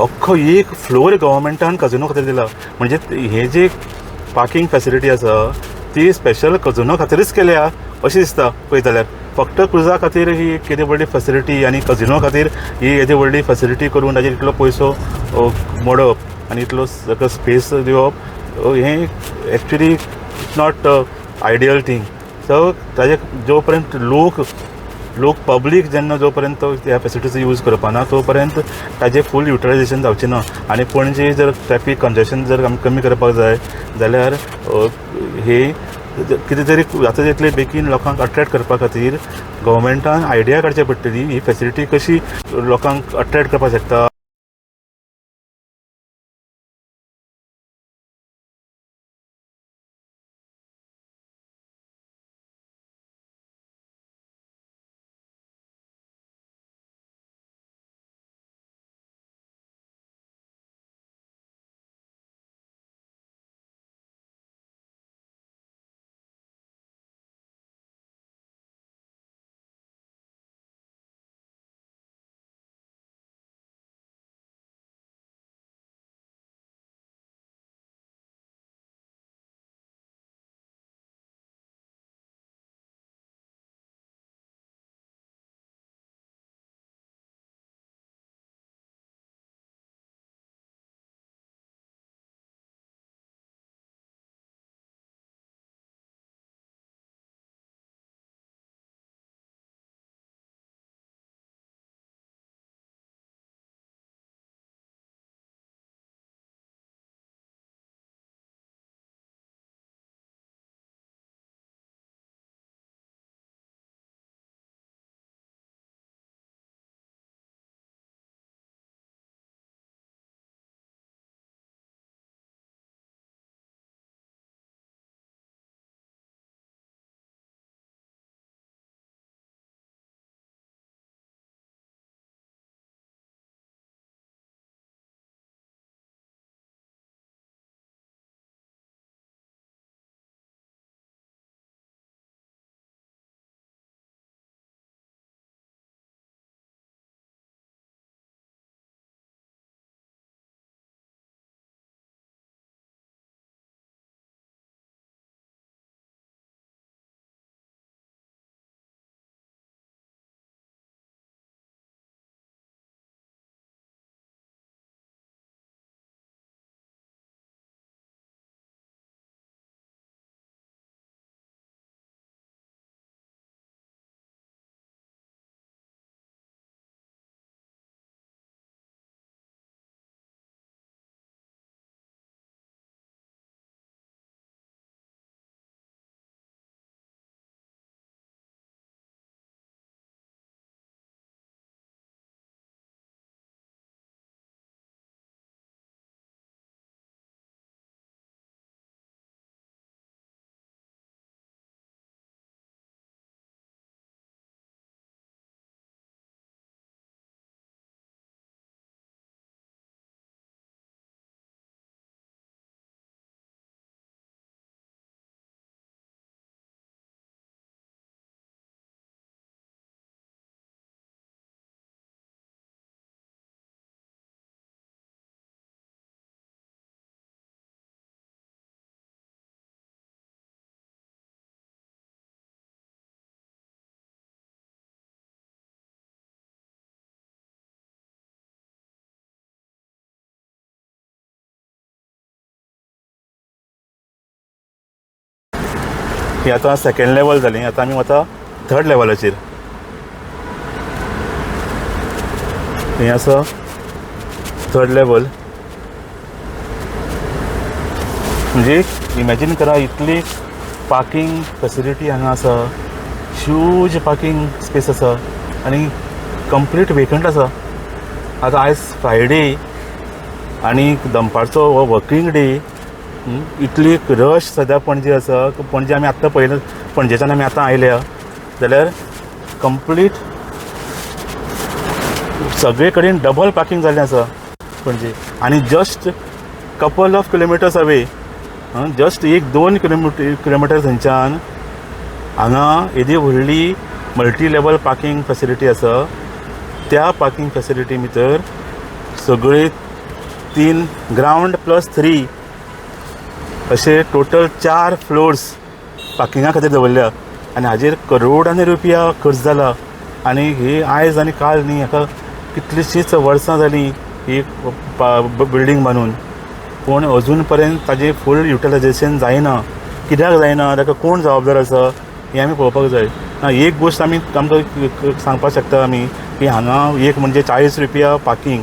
अख्खो एक फ्लोर गव्हर्मेंटान कजिनो खातीर दिला. म्हणजे हे जे पार्किंग फॅसिलिटी आसा ती स्पेशल कजिनो खातीरच केल्या अशें दिसता पळयत जाल्यार. फक्त क्रुजा खातीर ही एक केदी व्हडली फॅसिलिटी आनी कजिनो खातीर ही येदी व्हडली फॅसिलिटी करून ताजेर इतलो पयसो मोडप आनी इतलो स्पेस दिवप हें actually it's not ideal thing. So ताजे जो पर्यंत लोक पब्लीक जेन्ना जो पर्यंत ह्या फॅसिलिटीचो यूज करपाना तो पर्यंत ताजें फूल युटिलायजेशन जावचें ना. आनी पणजे जर ट्रॅफीक कंजेशन जर आमी कमी करपाक जाय जाल्यार हे कितें तरी जाता तितले बेगीन लोकांक अट्रॅक्ट करपा खातीर गव्हर्मेंटान आयडिया काडची पडटली ही फॅसिलिटी कशी लोकांक अट्रॅक्ट करपाक शकता. ही आतां सेकंड लेवल जाली. आतां आमी वता थर्ड लेवलाचेर. हें आसा थर्ड लेवल. म्हणजे इमॅजीन करा इतली पार्किंग फॅसिलिटी हांगा आसा. ह्यूज पार्किंग स्पेस आसा आनी कंप्लीट वेकंट आसा. आतां आयज फ्रायडे आनी दनपारचो हो वर्कींग डे. इतली रश सद्या पणजे आसा. पणजे आमी आत्तां पळयलें, पणजेच्यान आमी आतां आयल्या जाल्यार कंप्लीट सगळे कडेन डबल पार्किंग जाल्लें आसा पणजे. आनी just couple of kilometres away, just 1-2 kilometre थंयच्यान हांगा येदी व्हडली मल्टी लेवल पार्किंग फॅसिलिटी आसा. त्या पार्किंग फॅसिलिटी भितर सगळे 3 ग्राउंड प्लस 3 असे टोटल 4 फ्लोर्स पार्किंगा खातीर दवरल्या आनी हाजेर करोडांनी रुपया खर्च जाला. आनी ही आयज आनी काल न्ही, हाका कितलींशींच वर्सां जालीं ही बिल्डींग बांदून, पूण अजून पर्यंत ताजें फूल युटिलायजेशन जायना. कित्याक जायना, ताका कोण जबाबदार आसा हें आमी पळोवपाक जाय. एक गोश्ट आमकां सांगपाक शकता आमी की हांगा एक म्हणजे 40 रुपया पार्किंग